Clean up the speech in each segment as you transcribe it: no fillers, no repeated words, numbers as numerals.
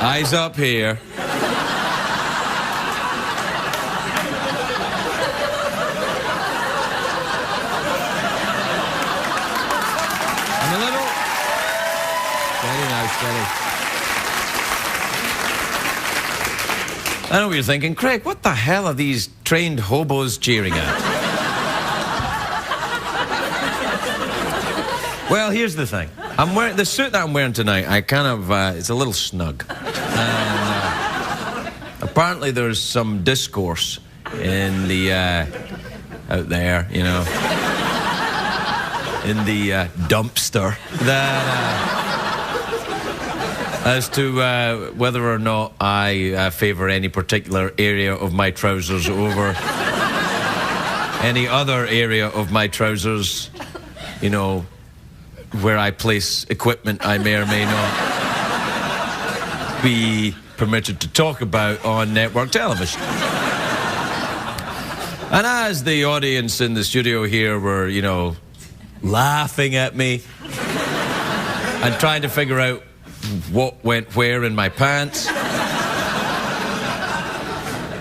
Eyes up here. And a little. Steady now, steady. I know what you're thinking, Craig, what the hell are these trained hobos cheering at? Well, here's the thing. I'm wearing the suit that I'm wearing tonight. I kind of it's a little snug. And, apparently, there's some discourse in the out there, you know, in the dumpster that as to whether or not I favour any particular area of my trousers over any other area of my trousers, you know, where I place equipment I may or may not be permitted to talk about on network television. And as the audience in the studio here were, you know, laughing at me and trying to figure out what went where in my pants,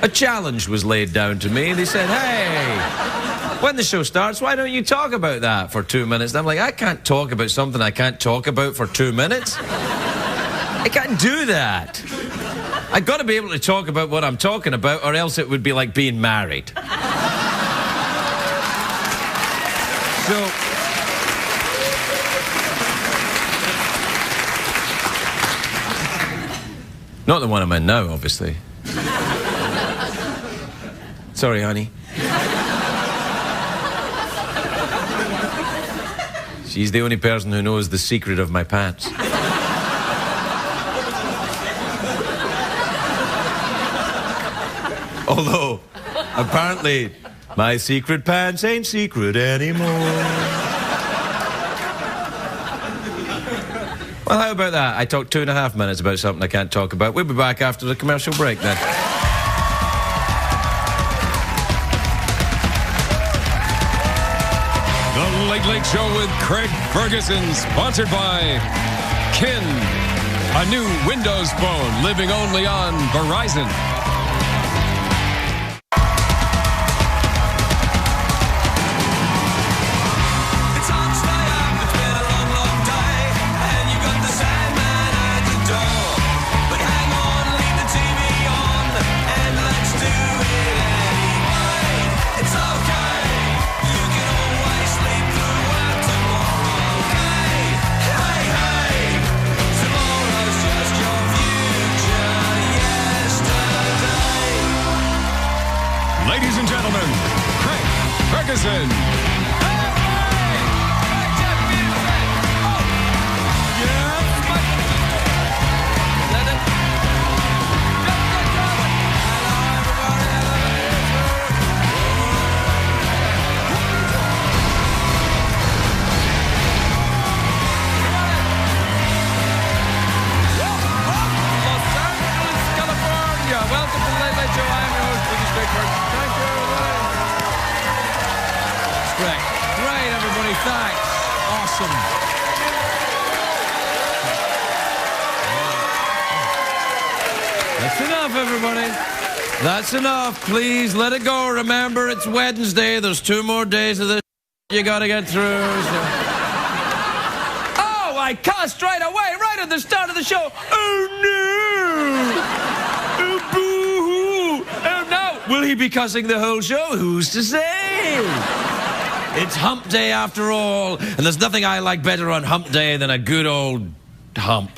a challenge was laid down to me. They said, hey, when the show starts, why don't you talk about that for 2 minutes? And I'm like, I can't talk about something I can't talk about for 2 minutes. I can't do that. I've got to be able to talk about what I'm talking about, or else it would be like being married. So, not the one I'm in now, obviously. Sorry, honey. She's the only person who knows the secret of my pants. Although, apparently, my secret pants ain't secret anymore. Well, how about that? I talked 2.5 minutes about something I can't talk about. We'll be back after the commercial break then. The Late Late Show with Craig Ferguson, sponsored by Kin, a new Windows phone living only on Verizon. Ladies and gentlemen, Craig Ferguson. Welcome to the Late Late Show. I am your host, Biggie Stickford. Thank you. It's great. Great, everybody. Thanks. Awesome. That's enough, everybody. That's enough. Please let it go. Remember, it's Wednesday. There's 2 more days of this you got to get through. So. Oh, I cussed right away, right at the start of the show. Oh, no. Oh, boo-hoo. Oh, no. Will he be cussing the whole show? Who's to say? It's hump day after all, and there's nothing I like better on hump day than a good old hump.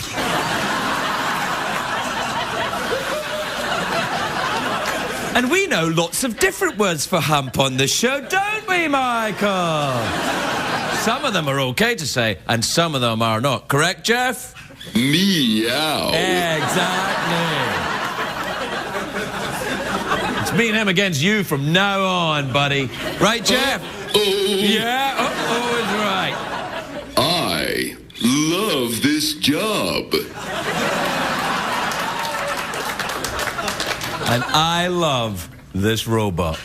And we know lots of different words for hump on this show, don't we, Michael? Some of them are okay to say, and some of them are not. Correct, Jeff? Meow. Exactly. It's me and him against you from now on, buddy. Right, Jeff? Yeah, is right. I love this job. And I love this robot.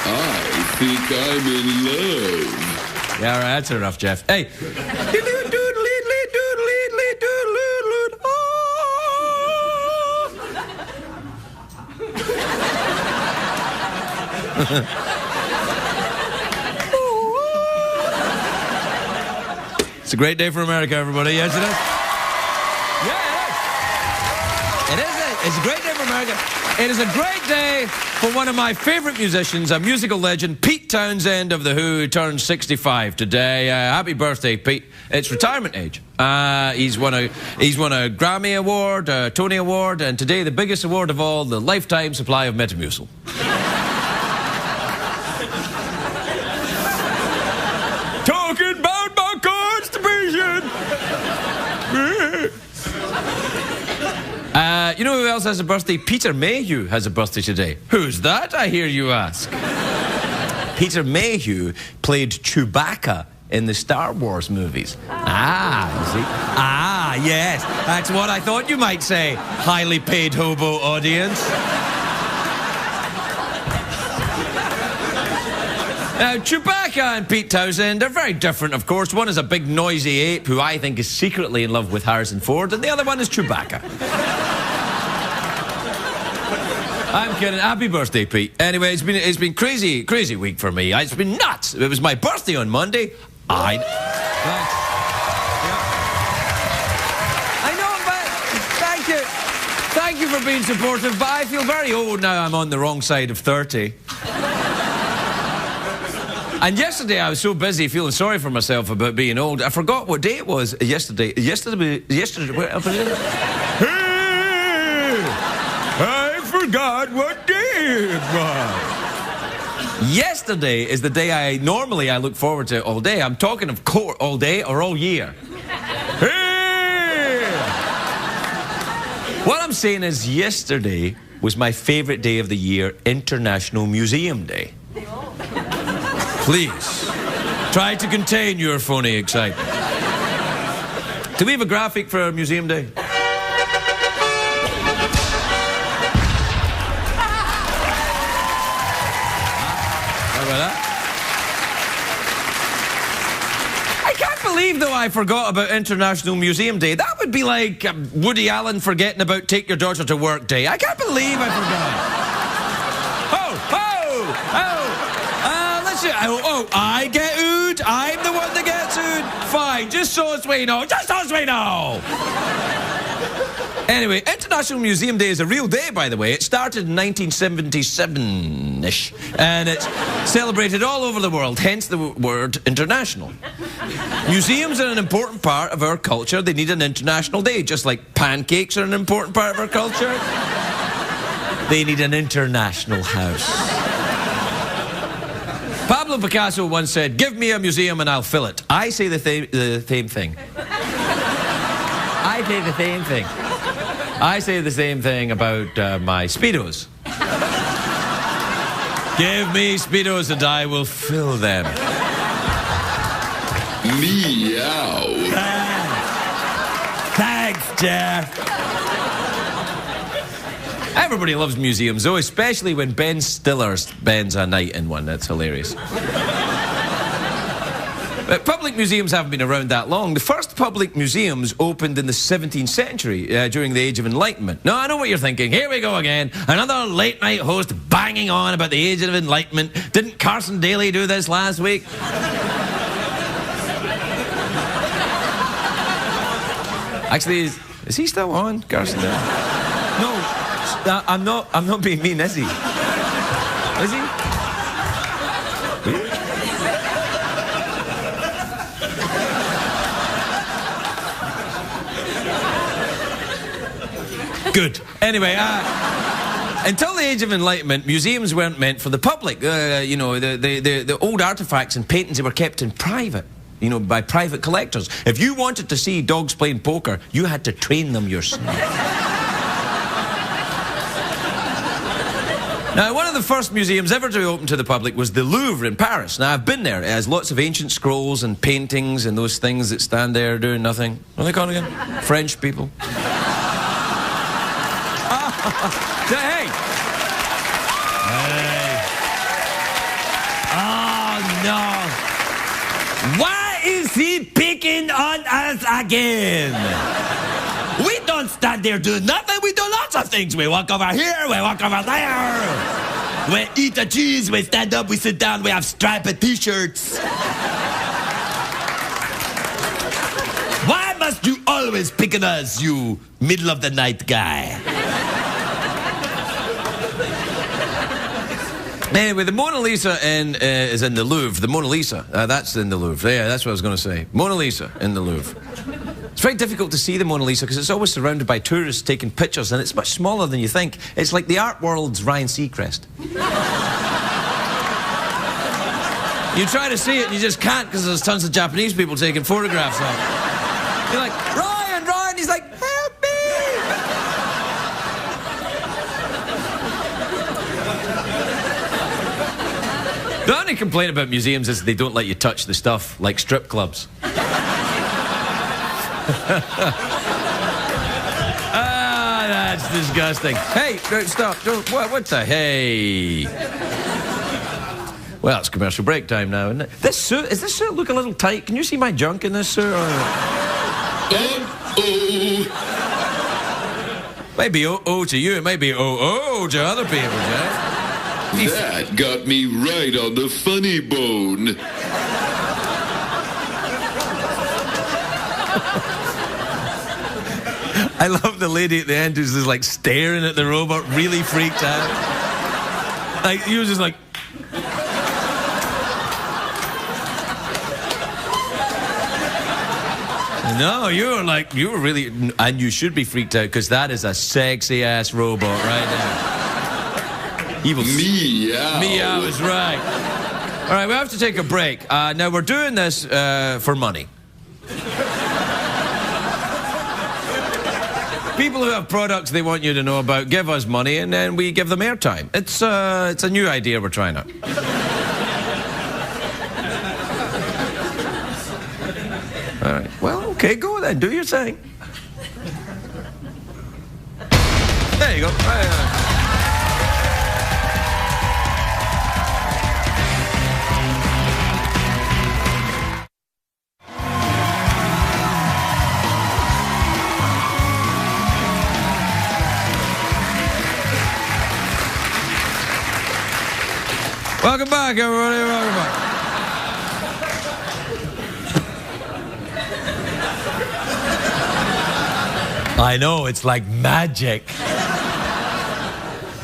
I think I'm in love. Yeah, all right, that's enough, Jeff. Hey. It's a great day for America, everybody. Yes, it is. Yeah, it is. It's a great day for America. It is a great day for one of my favourite musicians, a musical legend, Pete Townsend of The Who, who turns 65 today. Happy birthday, Pete. It's retirement age. He's won a Grammy Award, a Tony Award, and today the biggest award of all, the lifetime supply of Metamucil. Talking about my constipation. You know who else has a birthday? Peter Mayhew has a birthday today. Who's that, I hear you ask? Peter Mayhew played Chewbacca in the Star Wars movies. Ah, you see? Ah, yes. That's what I thought you might say, highly paid hobo audience. Now, Chewbacca and Pete Townsend are very different, of course. One is a big, noisy ape who I think is secretly in love with Harrison Ford, and the other one is Chewbacca. I'm kidding. Happy birthday, Pete. Anyway, it's been crazy week for me. It's been nuts. It was my birthday on Monday. I know, but thank you. Thank you for being supportive, but I feel very old now. I'm on the wrong side of 30. And yesterday I was so busy feeling sorry for myself about being old, I forgot what day it was yesterday. I forgot what day it was. Yesterday is the day I look forward to all day. I'm talking of course all day or all year. Hey! What I'm saying is yesterday was my favourite day of the year, International Museum Day. Please, try to contain your phony excitement. Do we have a graphic for Museum Day? I can't believe, though, I forgot about International Museum Day. That would be like Woody Allen forgetting about Take Your Daughter to Work Day. I can't believe I forgot. I get ooed. I'm the one that gets ooed. Fine, just so as we know. Just so as we know. Anyway, International Museum Day is a real day, by the way. It started in 1977-ish, and it's celebrated all over the world, hence the word international. Museums are an important part of our culture. They need an international day, just like pancakes are an important part of our culture. They need an international house. Pablo Picasso once said, "Give me a museum and I'll fill it." I say the same thing. I say the same thing. I say the same thing about my Speedos. Give me Speedos and I will fill them. Meow. Thanks, Jeff. Everybody loves museums, though, especially when Ben Stiller spends a night in one. That's hilarious. But public museums haven't been around that long. The first public museums opened in the 17th century, during the Age of Enlightenment. Now, I know what you're thinking. Here we go again. Another late-night host banging on about the Age of Enlightenment. Didn't Carson Daly do this last week? Actually, is he still on, Carson Daly? No. I'm not being mean, is he? Is he? Really? Good. Anyway, until the Age of Enlightenment, museums weren't meant for the public. You know, the old artifacts and paintings, they were kept in private. You know, by private collectors. If you wanted to see dogs playing poker, you had to train them yourself. Now, one of the first museums ever to be open to the public was the Louvre in Paris. Now, I've been there. It has lots of ancient scrolls and paintings and those things that stand there doing nothing. What are they called again? French people. Hey! Hey! Oh, no! Why is he picking on us again? We don't stand there doing nothing. We do lots of things. We walk over here, we walk over there. We eat the cheese, we stand up, we sit down, we have striped t-shirts. Why must you always pick on us, you middle of the night guy? Anyway, the Mona Lisa is in the Louvre. The Mona Lisa, that's in the Louvre. Yeah, that's what I was going to say. Mona Lisa in the Louvre. It's very difficult to see the Mona Lisa because it's always surrounded by tourists taking pictures, and it's much smaller than you think. It's like the art world's Ryan Seacrest. You try to see it and you just can't because there's tons of Japanese people taking photographs of it. You're like, Ryan, Ryan. He's like, help me. The only complaint about museums is they don't let you touch the stuff, like strip clubs. That's disgusting. Hey, stop. Don't, what the hey? Well, it's commercial break time now, isn't it? This suit look a little tight? Can you see my junk in this suit? Maybe oh to you, it may be oh to other people, Jack. That got me right on the funny bone. I love the lady at the end who's just like staring at the robot, really freaked out. Like, you were just like... No, you were really... And you should be freaked out, because that is a sexy-ass robot right now. He will... Meow. Meow is right. All right, we have to take a break. Now, we're doing this for money. People who have products they want you to know about give us money, and then we give them airtime. It's a new idea we're trying out. All right. Well, okay, go then. Do your thing. There you go. Welcome back, everybody. Welcome back. I know, it's like magic.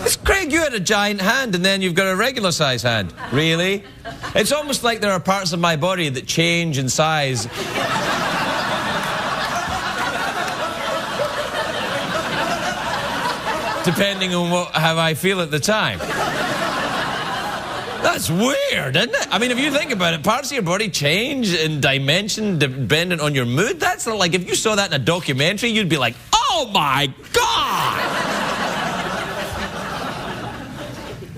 It's Craig, you had a giant hand and then you've got a regular size hand. Really? It's almost like there are parts of my body that change in size. Depending on how I feel at the time. That's weird, isn't it? I mean, if you think about it, parts of your body change in dimension dependent on your mood. That's like if you saw that in a documentary, you'd be like, oh my God!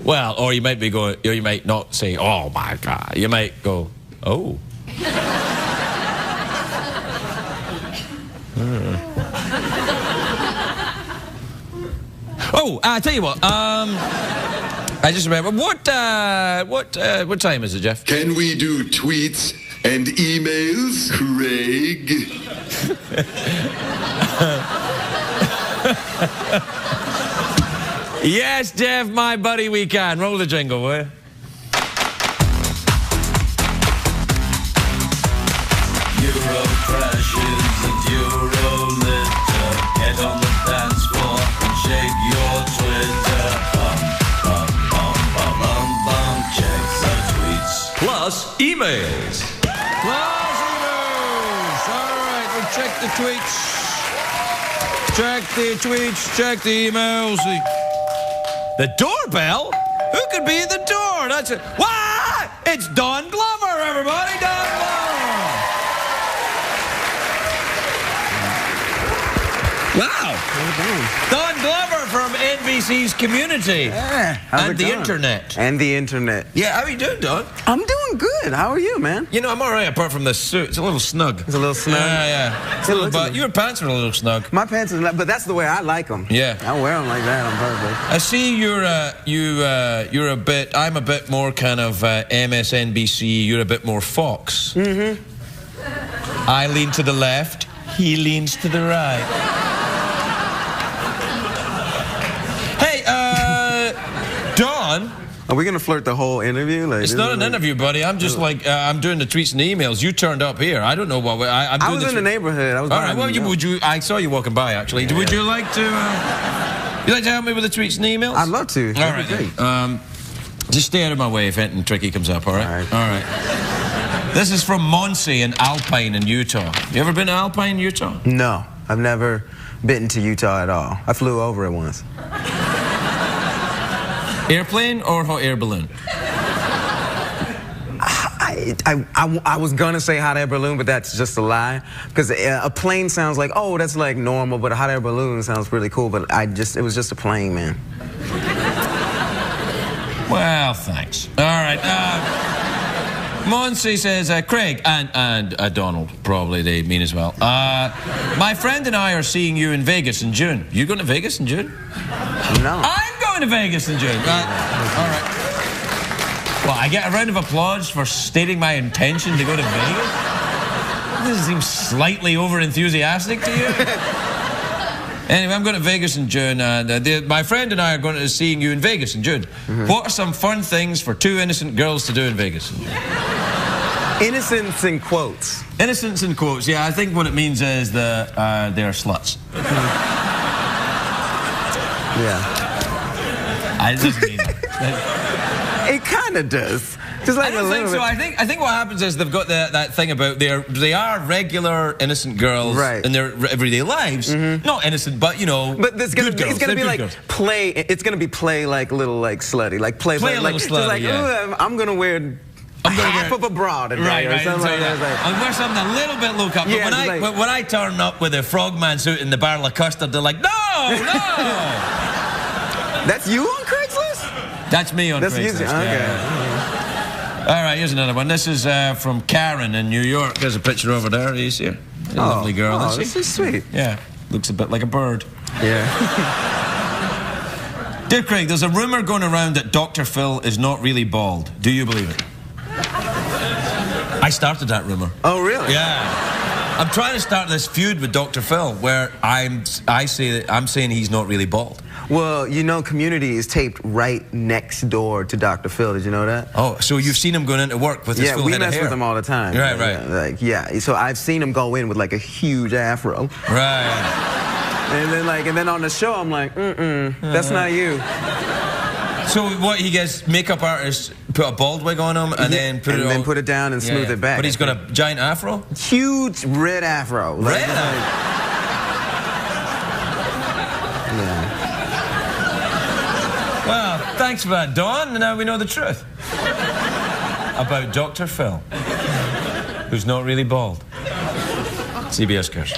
Well, or you might be going, or you might not say, oh my God. You might go, oh. Oh, I tell you what, I just remember, what time is it, Jeff? Can we do tweets and emails, Craig? Yes, Jeff, my buddy, we can. Roll the jingle, will you? Euro crashes and Euro litter. Get on the dance floor and shake your Twitter. Check the tweets. Plus emails. Plus emails. All right, we'll check the tweets. Check the tweets. Check the emails. The doorbell? Who could be at the door? That's it. What? It's Don Glover, everybody. Don Glover. Wow. Don Glover from NBC. BBC's Community. Yeah, how's and it the going? internet. And the internet. Yeah, how are you doing, Don? I'm doing good. How are you, man? You know, I'm all right apart from this suit. It's a little snug. It's a little snug. Yeah. It's a little, but your pants are a little snug. My pants are not, but that's the way I like them. Yeah. I wear them like that on purpose. I see you're a bit. I'm a bit more kind of MSNBC. You're a bit more Fox. Mm-hmm. I lean to the left. He leans to the right. Hey, Don. Are we gonna flirt the whole interview? Like, It's not an interview, buddy. I'm just like I'm doing the tweets and emails. You turned up here. I don't know what I'm doing. I was in the neighborhood. I was. All right. Well, would you? I saw you walking by actually. Yeah. Would you like to? You like to help me with the tweets and emails? I'd love to. All right. Great. Just stay out of my way if anything tricky comes up. All right. All right. All right. This is from Muncie in Alpine in Utah. You ever been to Alpine, Utah? No, I've never been to Utah at all. I flew over it once. Airplane or hot air balloon? I was gonna say hot air balloon, but that's just a lie. Because a plane sounds like, oh, that's like normal, but a hot air balloon sounds really cool. But it was just a plane, man. Well, thanks. All right. Monsi says, Craig, and Donald, probably they mean as well. My friend and I are seeing you in Vegas in June. You going to Vegas in June? No. I'm going to Vegas in June. All right. Well, I get a round of applause for stating my intention to go to Vegas? This seems slightly over-enthusiastic to you? Anyway, I'm going to Vegas in June, and my friend and I are going to seeing you in Vegas in June. Mm-hmm. What are some fun things for two innocent girls to do in Vegas? Innocence in quotes. Innocence in quotes, yeah. I think what it means is that they're sluts. Yeah. I just mean that. It kind of does. Just like I don't think so. I think what happens is they've got that thing about they are regular innocent girls in their everyday lives. Mm-hmm. Not innocent, but you know. But it's gonna be like girls. play. It's gonna be play like little like slutty, like play a little slutty. Just like I'm gonna wear half of a bra today, or something like that. I'll wear something a little bit low cut. Yeah, but when I turn up with a frogman suit and the barrel of custard, they're like, no. That's you on Craigslist? That's me on Craigslist. Okay. Yeah. All right, here's another one. This is from Karen in New York. There's a picture over there. You see her? A lovely girl. Oh, this is sweet. Yeah, looks a bit like a bird. Yeah. Dear Craig, there's a rumor going around that Dr. Phil is not really bald. Do you believe it? I started that rumor. Oh, really? Yeah. I'm trying to start this feud with Dr. Phil where I'm saying he's not really bald. Well, you know, Community is taped right next door to Dr. Phil. Did you know that? Oh, so you've seen him going into work with his full head of hair? Yeah, we mess with him all the time. Right. Yeah. So I've seen him go in with like a huge afro. Right. And then on the show, I'm like, that's not you. So what, he gets makeup artists put a bald wig on him and then put it down and smooth it back. But he's got a giant afro? Huge red afro. Red? Yeah. Well, thanks for that, Dawn. And now we know the truth about Dr. Phil, who's not really bald. CBS cares.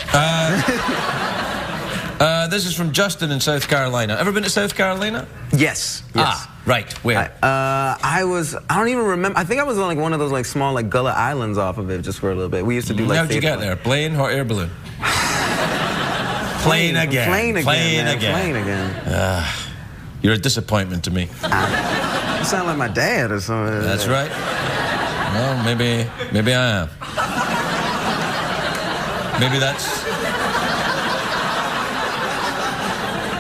This is from Justin in South Carolina. Ever been to South Carolina? Yes. Ah, right. Where? I don't even remember. I think I was on like one of those like small like Gullah Islands off of it just for a little bit. We used to do like. How'd you get there? Plane or air balloon? Plane again. Plane again. You're a disappointment to me. You sound like my dad or something. That's right. Well, maybe I am.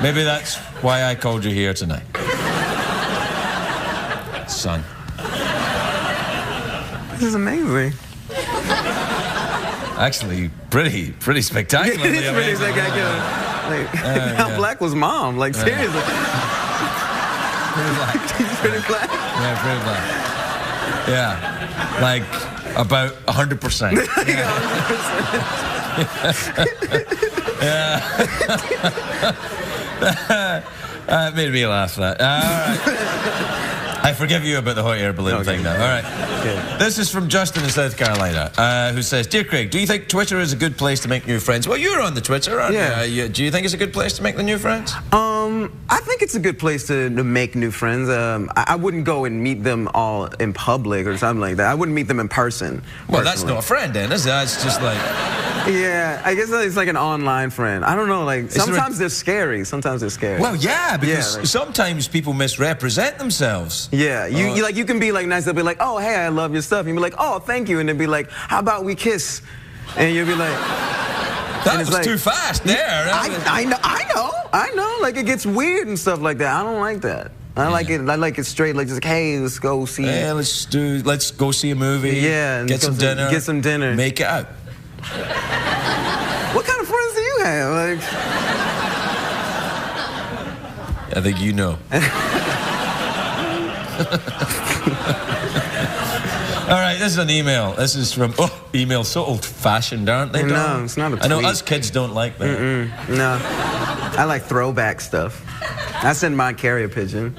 Maybe that's why I called you here tonight. Son. This is amazing. Actually, pretty spectacular. It is pretty spectacular. How black was Mom? Like, seriously. Pretty black. He's pretty black? Yeah, pretty black. Yeah. Like, about 100%. Yeah. It made me laugh, that. All right. I forgive you about the hot air balloon thing now. All right. Okay. This is from Justin in South Carolina, who says, Dear Craig, do you think Twitter is a good place to make new friends? Well, you're on the Twitter, aren't you? Do you think it's a good place to make the new friends? I think it's a good place to make new friends. I wouldn't go and meet them all in public or something like that. I wouldn't meet them in person. Well, that's not a friend then, is it? It's just like... Yeah, I guess it's like an online friend. I don't know, like, sometimes they're scary. Sometimes they're scary. Well, yeah, because sometimes people misrepresent themselves. Yeah, you can be like nice. They'll be like, oh, hey, I love your stuff. And you'll be like, oh, thank you. And they'll be like, how about we kiss? And you'll be like... That was like, too fast there. I know. Like, it gets weird and stuff like that. I don't like that. I like it straight, like just like, hey, let's go see. Yeah, let's go see a movie. Yeah, and get some dinner. Get some dinner. Make it out. What kind of friends do you have? Like, I think you know. All right, this is an email. This is from email so old-fashioned, aren't they? No, it's not a tweet. I know us kids don't like that. No, I like throwback stuff. I send my carrier pigeon.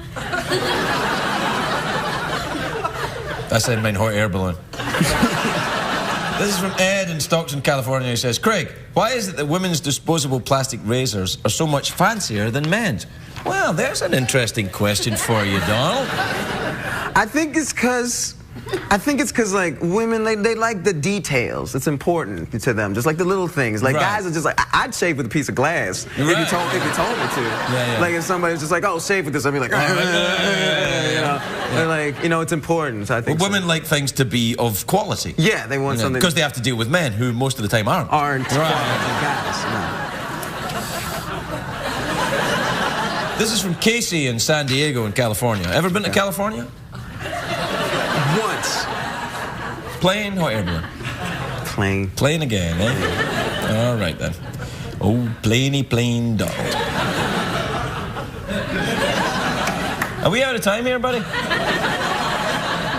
I send mine hot air balloon. This is from Ed in Stockton, California. He says, Craig, why is it that women's disposable plastic razors are so much fancier than men's? Well, there's an interesting question for you, Donald. I think it's because like women, they like the details. It's important to them, just like the little things. Like guys are just like, I'd shave with a piece of glass if you told me to. Yeah. Like if somebody's just like, oh, shave with this, I'd be like, you know. They're like, you know, it's important. So I think women like things to be of quality. Yeah, they want something because they have to deal with men who most of the time aren't. Quality guys. No. This is from Casey in San Diego in California. Ever been to California? Once. Plane or air balloon? Plane. Plane again, eh? All right, then. Oh, plain Donald. Are we out of time here, buddy?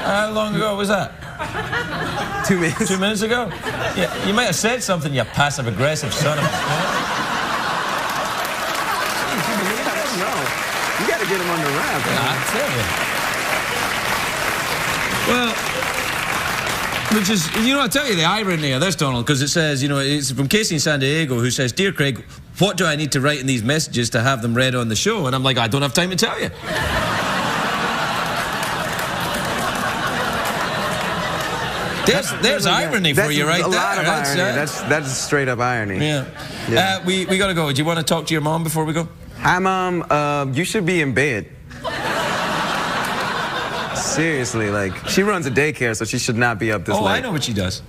How long ago was that? 2 minutes. 2 minutes ago? Yeah, you might have said something, you passive-aggressive son of a... You got to get him on the wrap. I tell you. Well, which is, you know, I'll tell you the irony of this, Donald, because it says, you know, it's from Casey in San Diego who says, Dear Craig, what do I need to write in these messages to have them read on the show? And I'm like, I don't have time to tell you. There's irony for you right there. That's a lot of irony. That's straight up irony. Yeah. We got to go. Do you want to talk to your mom before we go? Hi, Mom. You should be in bed. Seriously, like, she runs a daycare, so she should not be up this late. Oh, I know what she does.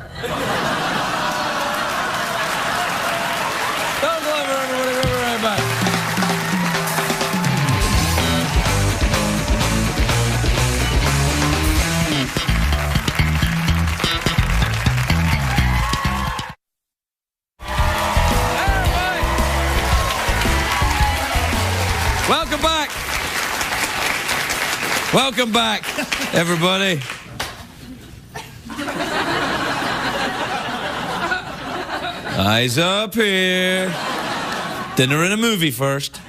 Welcome back, everybody. Eyes up here. Dinner and a movie first.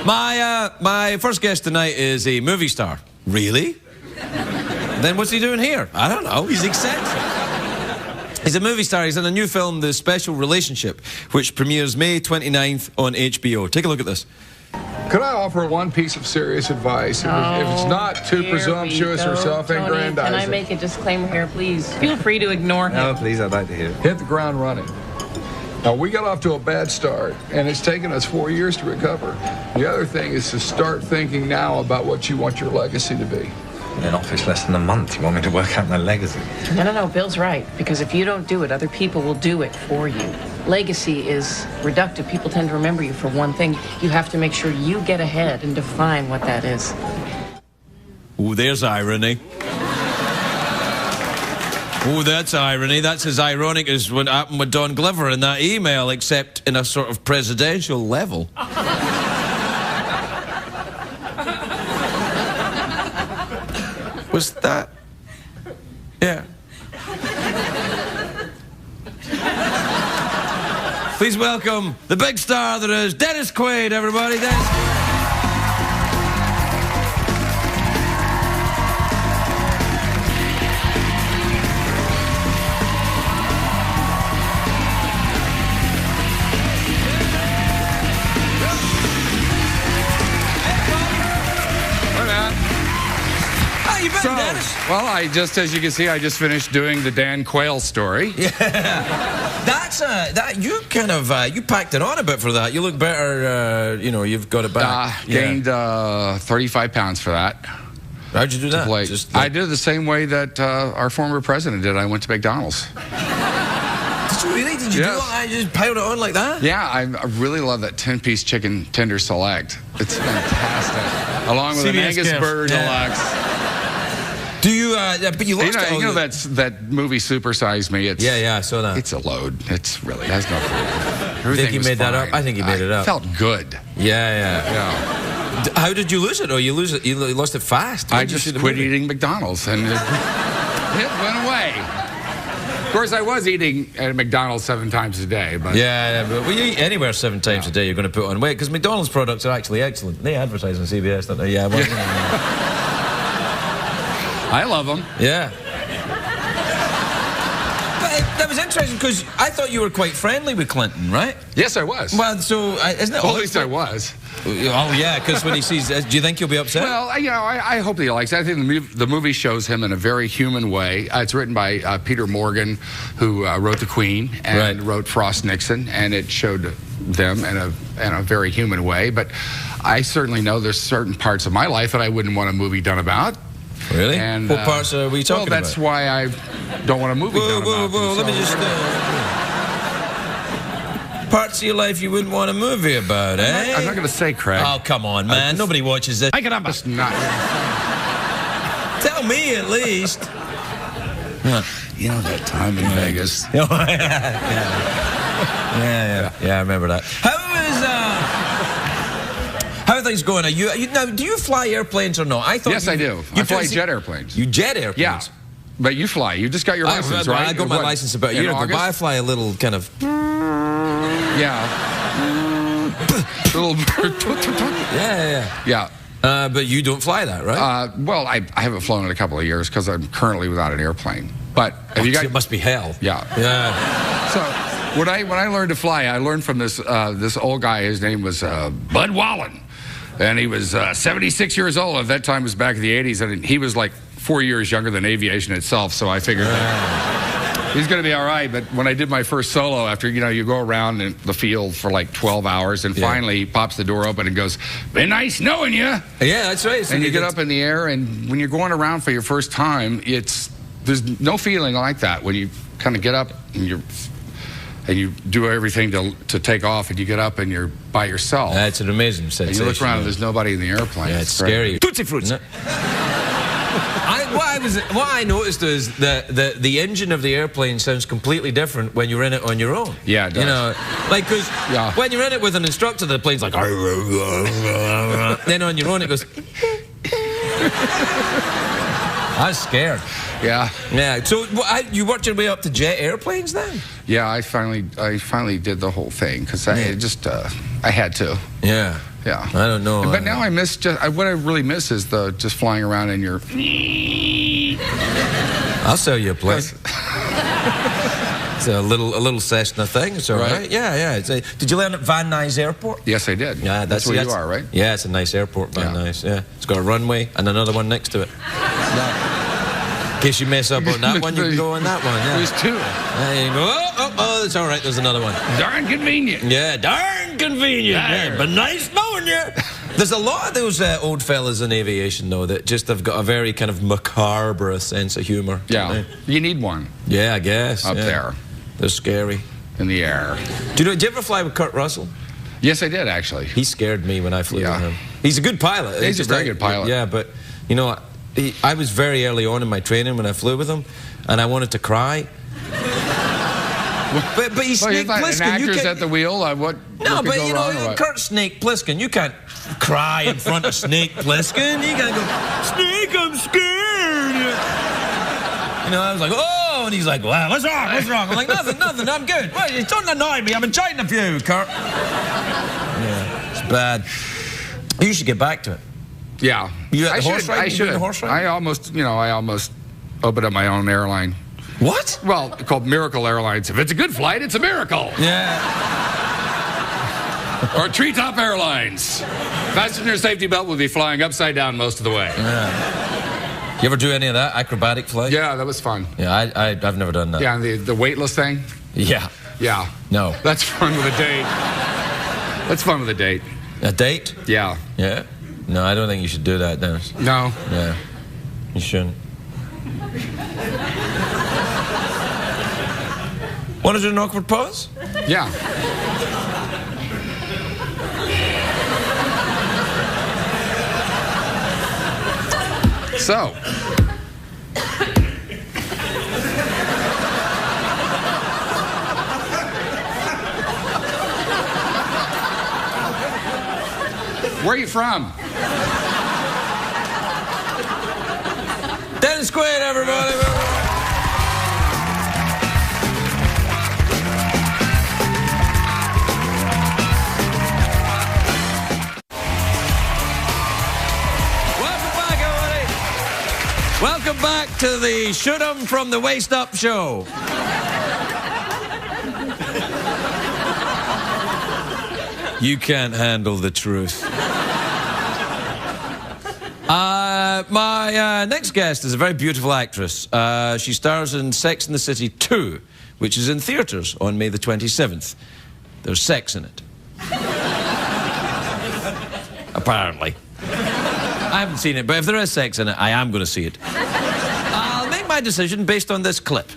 My first guest tonight is a movie star. Really? Then what's he doing here? I don't know. He's eccentric. He's a movie star. He's in a new film, The Special Relationship, which premieres May 29th on HBO. Take a look at this. Could I offer one piece of serious advice? If it's not too presumptuous or self-aggrandizing. Can I make a disclaimer here, please? Feel free to ignore him. No, please, I'd like to hear it. Hit the ground running. Now, we got off to a bad start, and it's taken us 4 years to recover. The other thing is to start thinking now about what you want your legacy to be. In an office less than a month, you want me to work out my legacy? No, Bill's right. Because if you don't do it, other people will do it for you. Legacy is reductive. People tend to remember you for one thing. You have to make sure you get ahead and define what that is. Oh, there's irony. Oh, that's irony. That's as ironic as what happened with Don Glover in that email, except in a sort of presidential level. Was that? Yeah. Please welcome the big star that is Dennis Quaid, everybody. Dennis. Well, as you can see, I just finished doing the Dan Quayle story. Yeah. You kind of you packed it on a bit for that. You look better. You've got it back. Gained 35 pounds for that. How'd you do that? I did it the same way that our former president did. I went to McDonald's. Did you really? Did you do it? You just piled it on like that? Yeah, I really love that 10-piece chicken tender select. It's fantastic. Along with an Angus burger deluxe. Do you? But you lost it. You know that movie Super Size Me. Yeah, I saw that. It's a load. It's really has no food. I think you made that up. I think you made it up. Felt good. Yeah. How did you lose it? Or you lose it? You lost it fast? I just quit eating McDonald's, and it went away. Of course, I was eating at McDonald's 7 times a day, but but when you eat anywhere 7 times a day, you're going to put on weight because McDonald's products are actually excellent. They advertise on CBS, don't they? Yeah. Well, I love them. Yeah. But that was interesting because I thought you were quite friendly with Clinton, right? Yes, I was. Well, so isn't it? Well, at least I was. Oh yeah, because when he sees, do you think he'll be upset? Well, I hope he likes it. I think the movie shows him in a very human way. It's written by Peter Morgan, who wrote The Queen and wrote Frost Nixon, and it showed them in a very human way. But I certainly know there's certain parts of my life that I wouldn't want a movie done about. Really? And, what parts are we talking about? Well, that's why I don't want a movie done about. Whoa, let me just... parts of your life you wouldn't want a movie about, eh? I'm not going to say, Craig. Oh, come on, man. Nobody watches this. I can not. Tell me, at least. You know that time in Vegas? Yeah, I remember that. How are things going? Now, do you fly airplanes or not? I thought yes, I do. I fly jet airplanes. You jet airplanes? Yeah. But you fly. You just got your license, right? I got my license about a year ago, but I fly a little kind of... Yeah. Yeah. But you don't fly that, right? Well, I haven't flown in a couple of years because I'm currently without an airplane. But have you got? It must be hell. Yeah. So when I learned to fly, I learned from this old guy. His name was Bud Wallen, and he was 76 years old. At that time, it was back in the 80s, and he was like 4 years younger than aviation itself. So I figured. He's going to be all right, but when I did my first solo, after, you go around in the field for like 12 hours, and finally he pops the door open and goes, "Been nice knowing you." Yeah, that's right. And you get up in the air, and when you're going around for your first time, there's no feeling like that when you kind of get up and you do everything to take off, and you get up and you're by yourself. That's an amazing sensation. And you look around and there's nobody in the airplane. Yeah, it's scary. Tootsie Fruits. What I noticed is that the engine of the airplane sounds completely different when you're in it on your own. Yeah, it does. Because when you're in it with an instructor, the plane's like... then on your own it goes... I was scared. Yeah. Yeah. So you worked your way up to jet airplanes then? Yeah, I finally did the whole thing because I had to. Yeah. Yeah. I don't know. But now I miss what I really miss is just flying around in your... I'll sell you a plane. It's a little Cessna thing. It's all right. Yeah. Did you land at Van Nuys Airport? Yes, I did. Yeah, that's where you are, right? Yeah, it's a nice airport, Van Nuys. Yeah. It's got a runway and another one next to it. In case you mess up on that one, you can go on that one. Yeah. There's two. There you go. Oh, it's all right. There's another one. Darn convenient. Yeah, darn convenient. Yeah, but nice knowing you. There's a lot of those old fellas in aviation, though, that just have got a very kind of macabre sense of humor. Yeah, you need one. Yeah, I guess. Up there. They're scary. In the air. Did you ever fly with Kurt Russell? Yes, I did, actually. He scared me when I flew with him. He's a good pilot. He's a very good pilot. Yeah, but, I was very early on in my training when I flew with him, and I wanted to cry. But he's Snake Plissken. An actor's at the wheel? Kurt's Snake Plissken. You can't cry in front of Snake Plissken. You can't go, "Snake, I'm scared." I was like, "Oh," and he's like, "Wow, what's wrong? What's wrong?" I'm like, "Nothing, I'm good." "Well, don't annoy me. I'm enjoying the view, Kurt." Yeah, it's bad. You should get back to it. Yeah. I should. I almost opened up my own airline. What? Well, called Miracle Airlines. If it's a good flight, it's a miracle. Yeah. Or Treetop Airlines. Fasten your safety belt. Will be flying upside down most of the way. Yeah. You ever do any of that acrobatic flight? Yeah, that was fun. Yeah, I've never done that. Yeah, and the weightless thing. Yeah. Yeah. No. That's fun with a date. That's fun with a date. A date? Yeah. Yeah. No, I don't think you should do that, Dennis. No. Yeah. You shouldn't. Want to do an awkward pose? Yeah. So. Where are you from? Dennis Quaid, everybody. Welcome back to the Shoot 'em from the Waist Up show. You can't handle the truth. My next guest is a very beautiful actress. She stars in Sex and the City 2, which is in theatres on May the 27th. There's sex in it. Apparently. I haven't seen it, but if there is sex in it, I am going to see it. I'll make my decision based on this clip.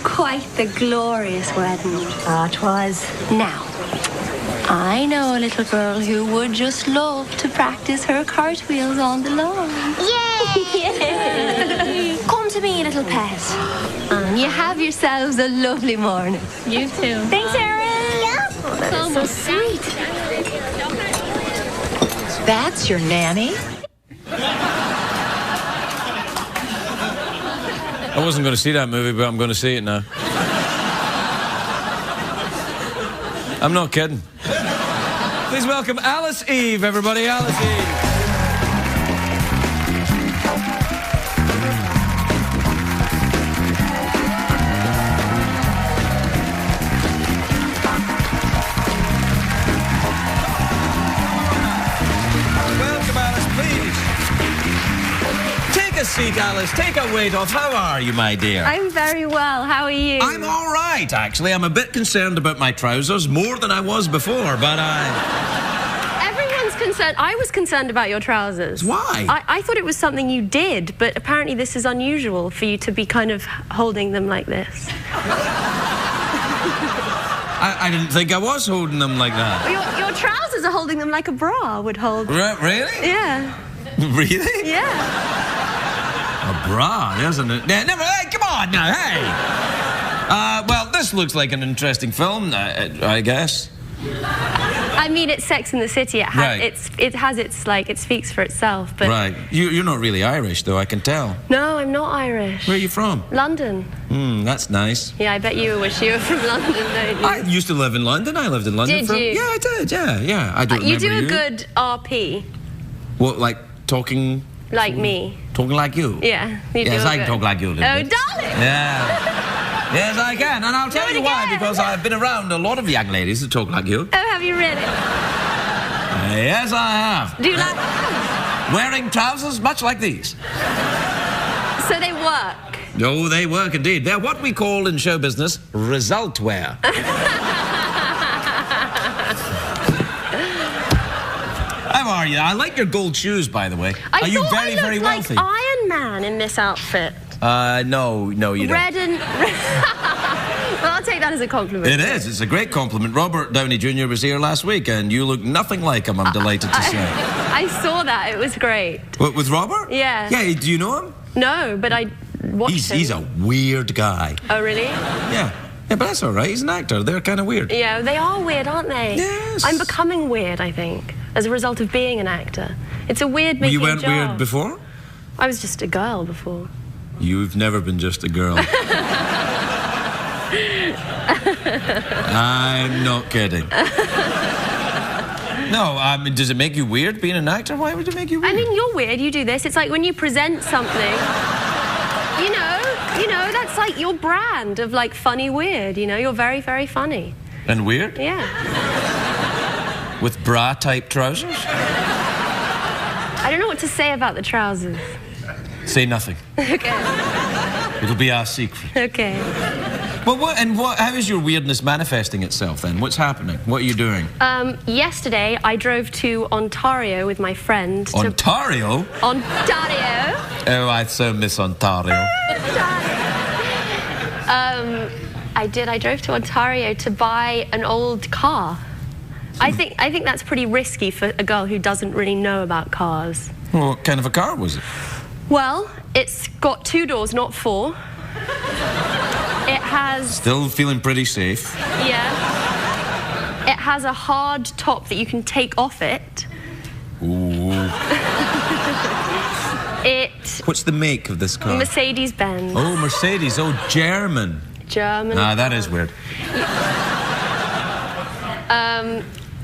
Quite the glorious wedding. Ah, 'twas. Now, I know a little girl who would just love to practice her cartwheels on the lawn. Yay! Come to me, little pet. And you have yourselves a lovely morning. You too. Thanks, Erin. Yeah. Oh, that is so sweet. That's your nanny? I wasn't going to see that movie, but I'm going to see it now. I'm not kidding. Please welcome Alice Eve, everybody. Alice Eve. Welcome, Alice, please. Take a seat, Alice. Take a weight off. How are you, my dear? I'm very well. How are you? I'm all right, actually. I'm a bit concerned about my trousers, more than I was before, but Everyone's concerned. I was concerned about your trousers. Why? I thought it was something you did, but apparently this is unusual for you to be kind of holding them like this. I didn't think I was holding them like that. Your trousers are holding them like a bra would hold. Really? Yeah. Really? Yeah. A bra, isn't it? Yeah, never, hey, come on now, hey! Well, this looks like an interesting film, I guess. I mean, it's Sex and the City. It speaks for itself. But right. You're not really Irish, though, I can tell. No, I'm not Irish. Where are you from? London. That's nice. Yeah, I bet you wish you were from London, don't you? I used to live in London. I lived in London. Did you? Yeah, I did, yeah. I don't you remember do a good RP. What, like talking... Like me. Talking like you? Yeah, you do. Yes, I can talk like you a little Oh, bit. darling! Yeah. Yes, I can. And I'll tell you why, because I've been around a lot of young ladies that talk like you. Oh, have you really? Yes, I have. Do you like... Wearing trousers much like these. So they work? Oh, they work indeed. They're what we call in show business result wear. How are you? I like your gold shoes, by the way. Are you very, very wealthy? Like Iron Man in this outfit. No, you don't. Red and... Well, I'll take that as a compliment. It is. It's a great compliment. Robert Downey Jr. was here last week, and you look nothing like him, I'm delighted to say. I saw that. It was great. What, with Robert? Yeah. Yeah, do you know him? No, but I watched him. He's a weird guy. Oh, really? Yeah. Yeah, but that's all right. He's an actor. They're kind of weird. Yeah, they are weird, aren't they? Yes. I'm becoming weird, I think, as a result of being an actor. It's a weird making You weren't job. weird before? I was just a girl before. You've never been just a girl. I'm not kidding. No, I mean, does it make you weird being an actor? Why would it make you weird? I mean, you're weird. You do this. It's like when you present something. You know, that's like your brand of like funny weird, you know? You're very, very funny. And weird? Yeah. With bra-type trousers? I don't know what to say about the trousers. Say nothing. Okay. It'll be our secret. Okay. Well, how is your weirdness manifesting itself then? What's happening? What are you doing? Yesterday, I drove to Ontario with my friend. Ontario? Ontario. Oh, I so miss Ontario. I drove to Ontario to buy an old car. I think that's pretty risky for a girl who doesn't really know about cars. Well, what kind of a car was it? Well, it's got 2 doors, not 4. It has... Still feeling pretty safe. Yeah. It has a hard top that you can take off it. Ooh. What's the make of this car? Mercedes-Benz. Oh, Mercedes. Oh, German. German. Ah, that is weird.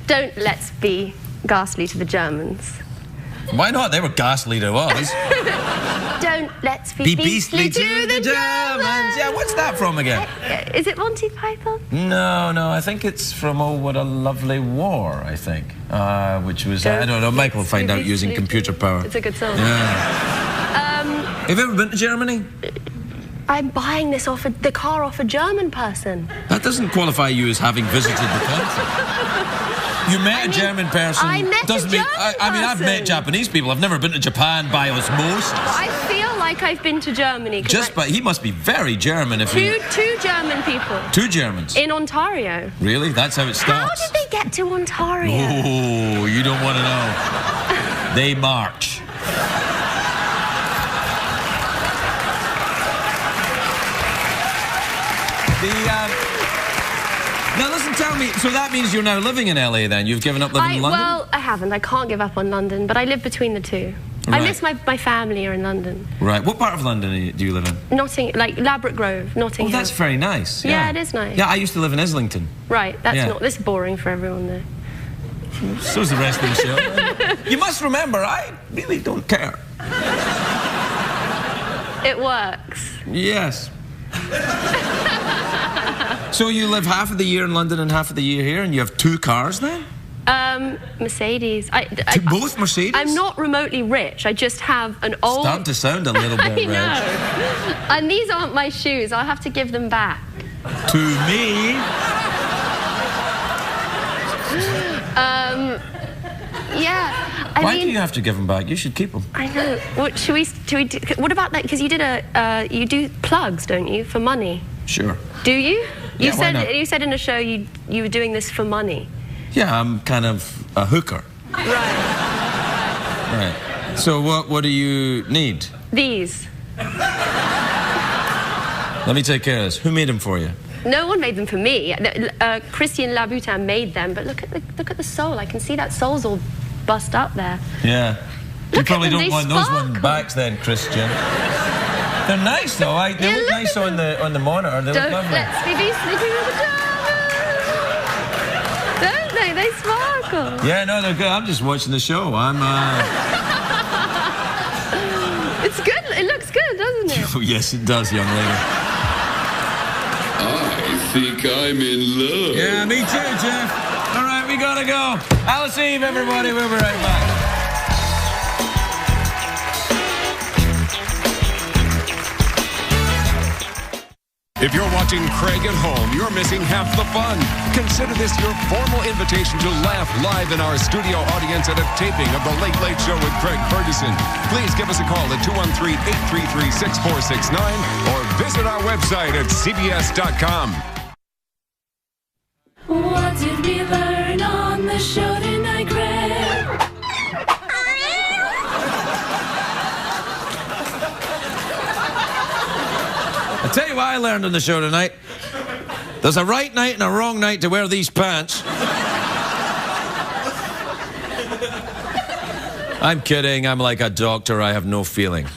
Don't let's be ghastly to the Germans. Why not? They were ghastly to us. Don't let's be beastly to the Germans. Yeah, what's that from again? Is it Monty Python? No, I think it's from Oh, What a Lovely War, I think. Which was, I don't know, Michael will find out using computer power. It's a good song. Yeah. Have you ever been to Germany? I'm buying this the car off a German person. That doesn't qualify you as having visited the country. You met a German person. I met a German person. I mean, I've met Japanese people. I've never been to Japan by osmosis. I feel like I've been to Germany. He must be very German if two German people. 2 Germans. In Ontario. Really? That's how it starts? How did they get to Ontario? Oh, you don't want to know. They march. Now listen, tell me, so that means you're now living in LA then? You've given up living in London? Well, I haven't. I can't give up on London, but I live between the 2. Right. I miss my family are in London. Right. What part of London do you live in? Like Ladbroke Grove, Notting Hill. Oh, that's very nice. Yeah, it is nice. Yeah, I used to live in Islington. Right, this is boring for everyone there. So's the rest of the show. You must remember, I really don't care. It works. Yes. So you live half of the year in London and half of the year here, and you have 2 cars then? Mercedes. Both Mercedes? I'm not remotely rich. I just have an old... Starting to sound a little bit rich. I know. And these aren't my shoes. I'll have to give them back. To me? Yeah. Why do you have to give them back? You should keep them. I know. What should we do? What about that? Because you do plugs, don't you, for money? Sure. Do you? You why not? You said in a show you were doing this for money. Yeah, I'm kind of a hooker. Right. Right. So what do you need? These. Let me take care of this. Who made them for you? No one made them for me. Christian Louboutin made them, but look at the sole. I can see that sole's all bust up there. Yeah. You probably don't want those ones back then, Christian. They're nice though. They look nice on the monitor. They look lovely. Let's be beastly to the Germans. Don't they? They sparkle. Yeah, no, they're good. I'm just watching the show. It's good. It looks good, doesn't it? Oh, yes, it does, young lady. I think I'm in love. Yeah, me too, Jeff. All right, we gotta go. Alice Eve, everybody. We'll be right back. If you're watching Craig at home, you're missing half the fun. Consider this your formal invitation to laugh live in our studio audience at a taping of The Late Late Show with Craig Ferguson. Please give us a call at 213-833-6469 or visit our website at cbs.com. What did we learn on the show tonight, Craig? I'll tell you what I learned on the show tonight. There's a right night and a wrong night to wear these pants. I'm kidding. I'm like a doctor. I have no feeling.